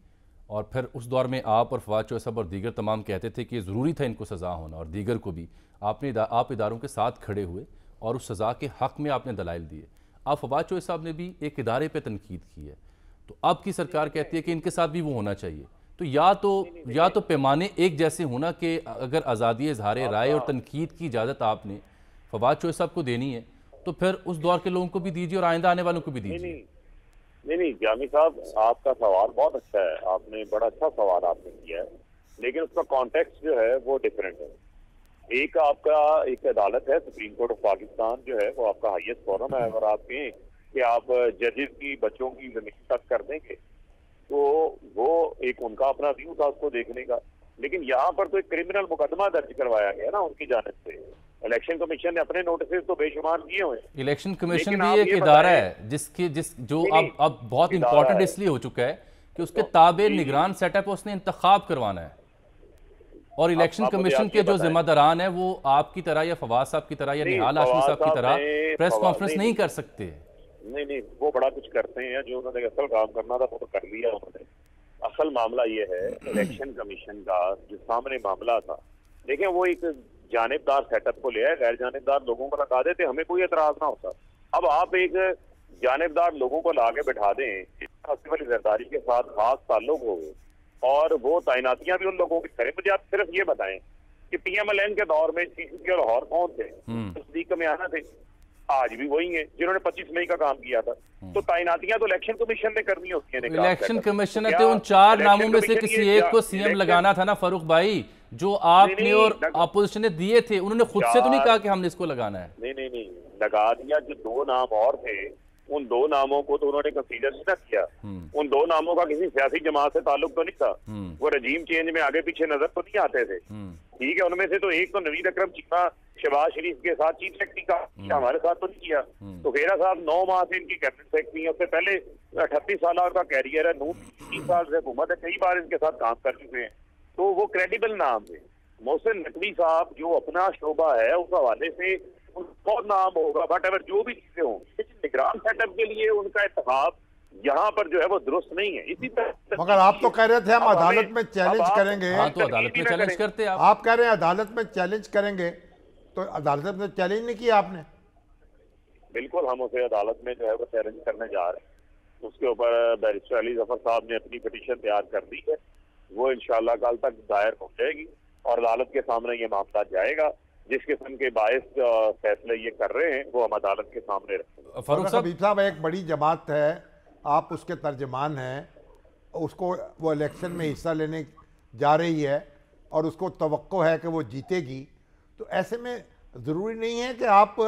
और फिर उस दौर में आप और फवाद चौधरी साहब और दीगर तमाम कहते थे कि ज़रूरी था इनको सज़ा होना, और दीगर को भी आप इदारों के साथ खड़े हुए और उस सज़ा के हक़ में आपने दलाइल दिए। अब फवाद चौधरी साहब ने भी एक इदारे पर तनकीद की है, तो अब की सरकार कहती है कि इनके साथ भी वो होना चाहिए। तो या तो पैमाने एक जैसे होना कि अगर आज़ादी इज़हार राय और तनकीद की इजाज़त आपने फवाद चौधरी साहब को देनी है तो फिर उस दौर के लोगों को भी दीजिए और आइंदा आने वालों को भी दीजिए। नहीं, जामी साहब, आपका सवाल बहुत अच्छा है, आपने बड़ा अच्छा सवाल आपने किया है, लेकिन उसका कॉन्टेक्स्ट जो है वो डिफरेंट है। एक आपका एक अदालत है, सुप्रीम कोर्ट ऑफ पाकिस्तान जो है वो आपका हाईएस्ट फोरम है। अगर आप कहें कि आप जजेस की बच्चों की जमीन तक कर देंगे तो वो एक उनका अपना व्यू था उसको देखने का, लेकिन यहाँ पर तो एक क्रिमिनल मुकदमा दर्ज करवाया गया ना उनकी जानिब से। इलेक्शन कमीशन ने अपने नोटिस तो बेशुमार दिए हुए हैं। इलेक्शन कमीशन भी एक इदारा है जो अब बहुत इंपॉर्टेंट इसलिए हो चुका है कि उसके ताबे निगरान सेटअप उसने इंतखाब करवाना है, और इलेक्शन कमीशन के जो जिम्मेदारान है वो आपकी तरह या फवाद साहब की तरह या निहाल हाशमी साहब की तरह प्रेस कॉन्फ्रेंस नहीं कर सकते। नहीं, वो बड़ा कुछ करते हैं, जो उन्होंने असल काम करना था वो तो कर लिया उन्होंने। اصل معاملہ یہ ہے الیکشن کمیشن کا جو سامنے معاملہ تھا، دیکھیں وہ ایک جانبدار سیٹ اپ کو لے آئے، غیر جانبدار لوگوں کو لگا دیتے، ہمیں کوئی اعتراض نہ ہوتا۔ اب آپ ایک جانبدار لوگوں کو لا کے بٹھا دیں، سول زرداری کے ساتھ خاص تعلق ہو اور وہ تعیناتیاں بھی ان لوگوں کی کریں۔ مجھے آپ صرف یہ بتائیں کہ پی ایم ایل این کے دور میں سی سی پی اور لاہور کون تھے؟ تصدیق میں آنا تھے، آج بھی وہی ہیں جنہوں نے 25 مئی کا کام کیا تھا۔ تو تعیناتیاں تو الیکشن کمیشن نے کرنی ہوتی ہیں۔ الیکشن کمیشن نے ان 4 ناموں میں سے کسی ایک کو سی ایم لگانا تھا نا فاروق بھائی، جو آپ نے اور اپوزیشن نے دیے تھے، انہوں نے خود سے تو نہیں کہا کہ ہم نے اس کو لگانا ہے۔ نہیں لگا دیا، جو 2 نام اور تھے ان 2 ناموں کو تو انہوں نے کنسیڈر نہیں نہ کیا۔ ان 2 ناموں کا کسی سیاسی جماعت سے تعلق تو نہیں تھا، وہ رجیم چینج میں آگے پیچھے نظر تو نہیں آتے تھے، ٹھیک ہے۔ ان میں سے تو ایک تو نوید اکرم چیمہ شہباز شریف کے ساتھ چیف سیکرٹری کا، ہمارے ساتھ تو نہیں کیا۔ تو خیرہ صاحب 9 ماہ سے ان کی کیبنٹ سیکرٹری ہیں، اس سے پہلے 38 سالہ کا کیریئر ہے، 30 سال سے حکومت ہے، کئی بار ان کے ساتھ کام کر چکے ہیں، تو وہ کریڈیبل نام ہے۔ محسن نقوی صاحب جو اپنا شعبہ ہے اس حوالے سے بہت نام ہوگا، بٹ اگر جو بھی چیزیں ہوں، نگران سیٹ اپ کے لیے ان کا انتخاب یہاں پر جو ہے وہ درست نہیں ہے۔ اسی طرح مگر آپ تو کہہ رہے تھے ہم عدالت میں چیلنج کریں گے۔ ہاں تو عدالت میں چیلنج کرتے آپ کہہ رہے ہیں عدالت میں چیلنج کریں گے، تو عدالت میں چیلنج نہیں کیا آپ نے؟ بالکل، ہم اسے عدالت میں جو ہے وہ چیلنج کرنے جا رہے ہیں۔ اس کے اوپر بیرسٹر علی ظفر صاحب نے اپنی پٹیشن تیار کر دی ہے، وہ انشاءاللہ کل تک دائر ہو جائے گی اور عدالت کے سامنے یہ معاملہ جائے گا۔ جس قسم کے باعث فیصلے یہ کر رہے ہیں وہ ہم عدالت کے سامنے رکھیں گے۔ فاروق صاحب ایک بڑی جماعت ہے، آپ اس کے ترجمان ہیں، اس کو وہ الیکشن میں حصہ لینے جا رہی ہے اور اس کو توقع ہے کہ وہ جیتے گی، تو ایسے میں ضروری نہیں ہے کہ آپ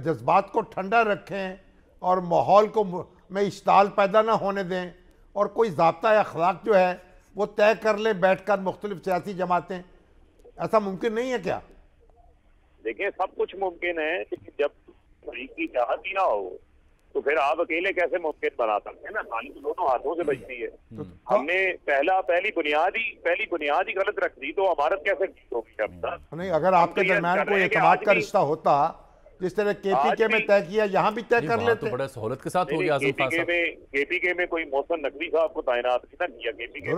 جذبات کو ٹھنڈا رکھیں اور ماحول کو میں اشتعال پیدا نہ ہونے دیں، اور کوئی ضابطہ اخلاق جو ہے وہ طے کر لیں بیٹھ کر مختلف سیاسی جماعتیں؟ ایسا ممکن نہیں ہے کیا؟ دیکھیں سب کچھ ممکن ہے، لیکن جب فریق کی چاہت ہی نہ ہو تو پھر آپ اکیلے کیسے ممکن بنا سکتے ہیں نا؟ پانی تو دونوں ہاتھوں سے بجتی ہے۔ ہم نے پہلی بنیاد ہی غلط رکھ دی تو عمارت کیسے ہوگی؟ نہیں، اگر آپ کے درمیان کوئی اعتماد کا رشتہ ہوتا جس طرح کے پی کے میں طے کیا، یہاں بھی طے کر لیتے۔ تو بڑے سہولت کے ساتھ ہو گیا اعظم خان صاحب۔ کے پی کے میں کوئی محسن نقوی صاحب کو تعینات نہیں کیا، کے پی کے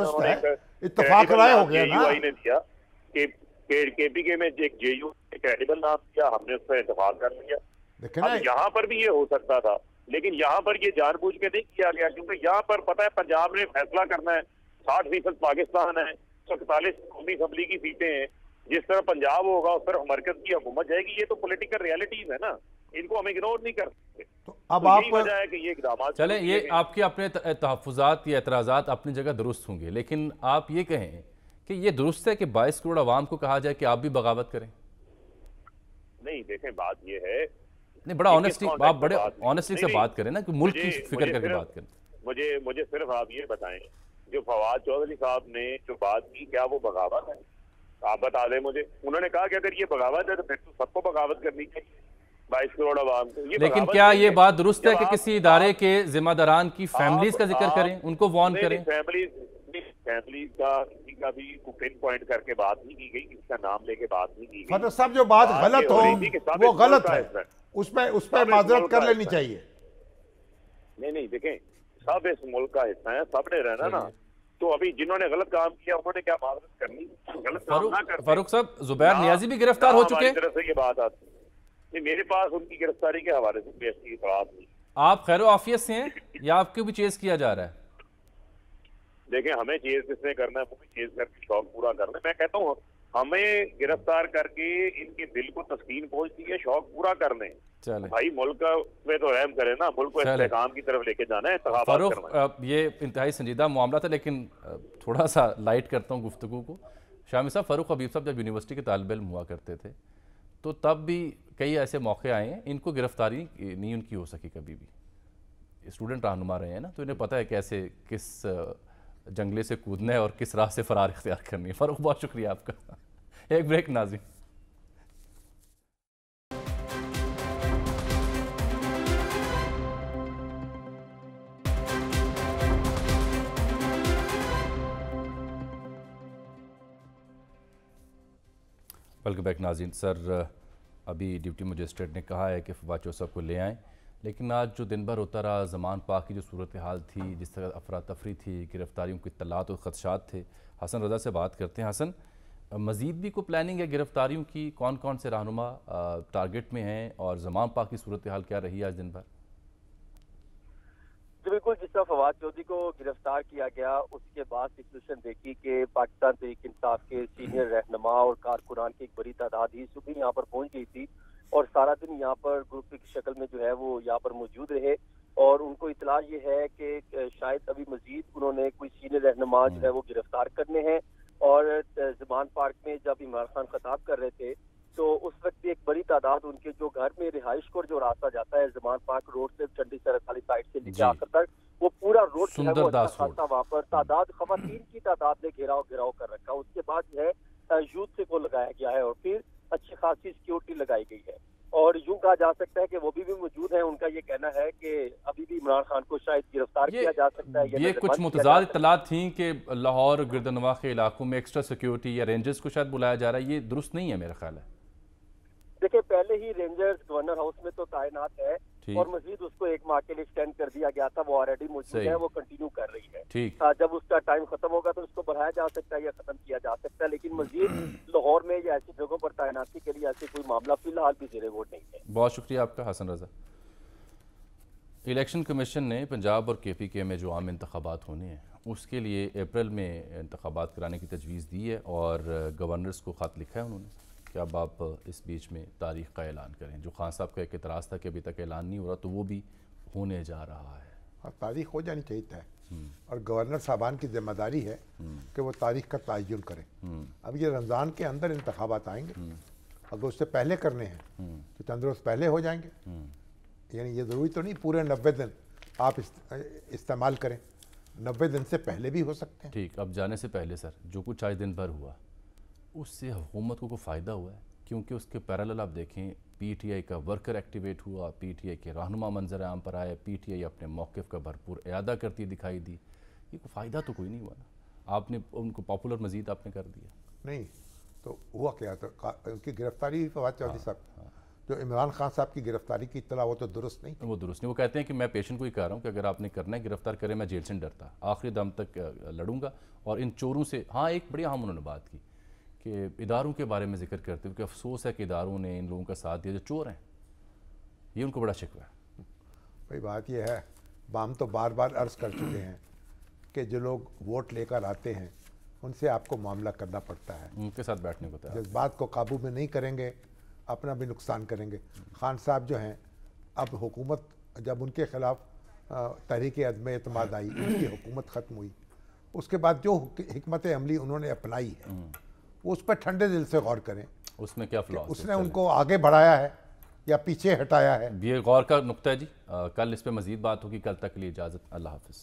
اتفاق رائے ہو گیا نا، نے دیا کہ کے پی کے میں ایک جے یو کریڈیبل نام دیا، ہم نے اس پر اتفاق کر لیا۔ اب یہاں پر بھی یہ ہو سکتا تھا، لیکن یہاں پر یہ جان بوجھ کے نہیں کیا گیا، کیونکہ یہاں پر پتہ ہے پنجاب نے فیصلہ کرنا ہے، 60% پاکستان ہے، 47 قومی اسمبلی کی سیٹیں ہیں، جس طرح پنجاب ہوگا اس طرح مرکز کی حکومت جائے گی۔ یہ تو پولیٹیکل ریالٹیز ہے نا، ان کو ہم اگنور نہیں کر سکتے۔ تو اب آپ وجہ ہے کہ یہ اقدامات چلیں، یہ آپ کے اپنے تحفظات یا اعتراضات اپنی جگہ درست ہوں گے، لیکن آپ یہ کہیں کہ یہ درست ہے کہ 22 کروڑ عوام کو کہا جائے کہ آپ بھی بغاوت کریں؟ نہیں، دیکھیں بات یہ ہے، نہیں بڑا آنیسٹلی، آپ بڑے آنیسٹلی سے بات کریں نا، کہ ملک کی فکر کر کے بات کریں۔ مجھے صرف آپ یہ بتائیں، جو فواد چودھری صاحب نے جو بات کی، کیا وہ بغاوت ہے؟ آپ بتا دیں مجھے۔ انہوں نے کہا کہ اگر یہ بغاوت ہے تو پھر تو سب کو بغاوت کرنی چاہیے، 22 کروڑ عوام کو۔ لیکن کیا یہ بات درست ہے کہ کسی ادارے کے ذمہ داران کی فیملیز کا ذکر کریں، ان کو وارن کریں؟ فیملیز کا کسی کا بھی پن پوائنٹ کر کے بات نہیں کی گئی، کسی کا نام لے کے بات نہیں کی گئی۔ فتح صاحب جو بات غلط ہو وہ غلط ہے، اس پہ معذرت کر لینی چاہیے۔ نہیں دیکھیں، سب اس ملک کا حصہ ہے، سب نے رہنا نا، تو ابھی جنہوں نے غلط کام کیا انہوں نے کیا معذرت کرنی؟ غلط کام نہ کرتے۔ فاروق صاحب، زبیر نیازی بھی گرفتار ہو چکے ہیں؟ طرف سے یہ بات آتی ہے، میرے پاس ان کی گرفتاری کے حوالے سے ایسی اطلاعات نہیں۔ آپ خیر و عافیت سے ہیں یا آپ کو بھی چیز کیا جا رہا ہے؟ دیکھیں، ہمیں چیز کس نے کرنا ہے، وہ بھی چیز کر کے شوق پورا کرنا ہے۔ میں کہتا ہوں ہمیں گرفتار کر کے ان کے دل کو تسکین پہنچتی ہے، شوق پورا کرنے۔ بھائی ملک میں تو رحم کرے نا، ملک کو استحکام کی طرف لے کے جانا ہے، انتخابات کرنا ہے۔ فاروق، یہ انتہائی سنجیدہ معاملہ تھا، لیکن تھوڑا سا لائٹ کرتا ہوں گفتگو کو۔ شامی صاحب، فاروق حبیب صاحب جب یونیورسٹی کے طالب علم ہوا کرتے تھے تو تب بھی کئی ایسے موقع آئے ہیں، ان کو گرفتاری نہیں ان کی ہو سکی کبھی بھی۔ اسٹوڈنٹ رہنما رہے ہیں نا، تو انہیں پتہ ہے کیسے کس جنگلے سے کودنا ہے اور کس راہ سے فرار اختیار کرنی ہے۔ فاروق، بہت شکریہ آپ کا۔ ایک بریک ناظرین۔ ویلکم بیک ناظرین۔ سر، ابھی ڈپٹی مجسٹریٹ نے کہا ہے کہ فواد چودھری صاحب کو لے آئیں، लेकिन आज जो दिन भर होता रहा, ज़मान पाक की जो सूरत हाल थी, जिस तरह अफरा तफरी थी, गिरफ्तारियों की इत्तलात और ख़दशात थे, हसन रज़ा से बात करते हैं। हसन, मज़ीद भी कोई प्लानिंग है गिरफ्तारियों की? कौन कौन से रहनुमा टारगेट में हैं और ज़मान पाक की सूरत हाल क्या रही आज दिन भर? जो बिल्कुल जिस तरह फवाद चौधरी को गिरफ्तार किया गया, उसके बाद सिचुएशन देखी कि पाकिस्तान तहरीक इंसाफ के सीनियर रहनुमा और कारकुनान की एक बड़ी तादाद ही सुबह यहाँ पर पहुंच गई थी और सारा दिन यहाँ पर ग्रुप की शक्ल में जो है वो यहाँ पर मौजूद रहे और उनको इतला ये है कि शायद अभी मजीद उन्होंने कोई सीनियर रहनुमा जो है वो गिरफ्तार करने हैं। और ज़मान पार्क में जब इमरान खान खिताब कर रहे थे तो उस वक्त एक बड़ी तादाद उनके जो घर में रिहाइश को जो रास्ता जाता है ज़मान पार्क रोड से चंडी सरहद वाली साइड से लेकर आखिर तक, वो पूरा रोड जो है वो अच्छा खासा वहाँ पर तादाद खवातीन की तादाद ने घेराव कर रखा। उसके बाद जो है यूथ से को लगाया गया है और फिर अच्छी खासी सिक्योरिटी लगाई गई है और यूं कहा जा सकता है कि वो भी मौजूद है। उनका ये कहना है कि अभी भी इमरान खान को शायद गिरफ्तार किया जा सकता है। ये कुछ मुतज़ाद इत्तलात थी कि लाहौर गिरदनवा के इलाकों में एक्स्ट्रा सिक्योरिटी या रेंजर्स को शायद बुलाया जा रहा है, ये दुरुस्त नहीं है मेरा ख्याल है। देखिए, पहले ही रेंजर्स गवर्नर हाउस में तो तैनात है और मजीद उसको एक माह के लिए एक्सटेंड कर दिया गया था, वो ऑलरेडी मौजूद है, वो कंटिन्यू कर रही है। ठीक, जब उसका टाइम खत्म होगा तो उसको बढ़ाया जा सकता है या खत्म किया जा सकता है, लेकिन मजीद लाहौर में या ऐसी जगहों पर तैनाती के लिए ऐसे कोई मामला फिलहाल भी ज़ेरे गौर नहीं है। बहुत शुक्रिया आपका हसन रज़ा। इलेक्शन कमीशन ने पंजाब और KPK में जो आम इंतखाबात होने हैं उसके लिए अप्रैल में इंतखाबात कराने की तजवीज़ दी है और गवर्नर्स को ख़त लिखा है उन्होंने कि अब आप इस बीच में तारीख़ का ऐलान करें। जो खान साहब का एक एतराज़ था कि अभी तक ऐलान नहीं हो रहा, तो वो भी होने जा रहा है। हाँ, तारीख़ हो जानी चाहिए तय और गवर्नर साहबान की जिम्मेदारी है कि वो तारीख़ का तयन करें। अब ये रमज़ान के अंदर इंतखाबात आएंगे, अगर उससे पहले करने हैं तो चंद रोज़ पहले हो जाएंगे। यानी ये ज़रूरी तो नहीं पूरे 90 दिन आप इस्तेमाल करें, 90 दिन से पहले भी हो सकते हैं। ठीक, अब जाने से पहले सर जो कुछ आज दिन भर हुआ उससे हुकूमत को फ़ायदा हुआ है? क्योंकि उसके पैरेलल आप देखें PTI का वर्कर एक्टिवेट हुआ, PTI के रहनुमा मंजर आम पर आए, PTI अपने मौक़िफ़ का भरपूर इयादा करती दिखाई दी। ये कोई फ़ायदा तो कोई नहीं हुआ ना, आपने उनको पॉपुलर मज़ीद आपने कर दिया। नहीं तो हुआ क्या था, उनकी गिरफ्तारी फवाद चौधरी साहब, जो इमरान खान साहब की गिरफ्तारी की इत्तला वो तो दुरुस्त नहीं, वो दुरुस्त नहीं। वो कहते हैं कि मैं पेशेंट को ही कह रहा हूँ कि अगर आपने करना है गिरफ्तार करें, मैं जेल से नहीं डरता, आखिरी दम तक लड़ूंगा और इन चोरों से। हाँ, एक बड़ी अहम उन्होंने बात की कि इदारों के बारे में जिक्र करते हुए कि अफसोस है कि इदारों ने इन लोगों का साथ दिया जो चोर हैं, ये उनको बड़ा शिकवा है। भाई बात ये है, हम तो बार बार अर्ज़ कर चुके हैं कि जो लोग वोट लेकर आते हैं उनसे आपको मामला करना पड़ता है, उनके साथ बैठने को तैयार। जज्बात को काबू में नहीं करेंगे अपना भी नुकसान करेंगे। खान साहब जो हैं, अब हुकूमत जब उनके ख़िलाफ़ तहरीक अदम एतमाद आई, उनकी हुकूमत ख़त्म हुई, उसके बाद जो हिकमत अमली उन्होंने अपनाई है वो उस पर ठंडे दिल से गौर करें। उसमें क्या फ्लॉ, उसने उनको आगे बढ़ाया है या पीछे हटाया है, ये गौर का नुक्ता है जी। कल इस पर मज़ीद बात होगी। कल तक के लिए इजाज़त, अल्लाह हाफ़िज़।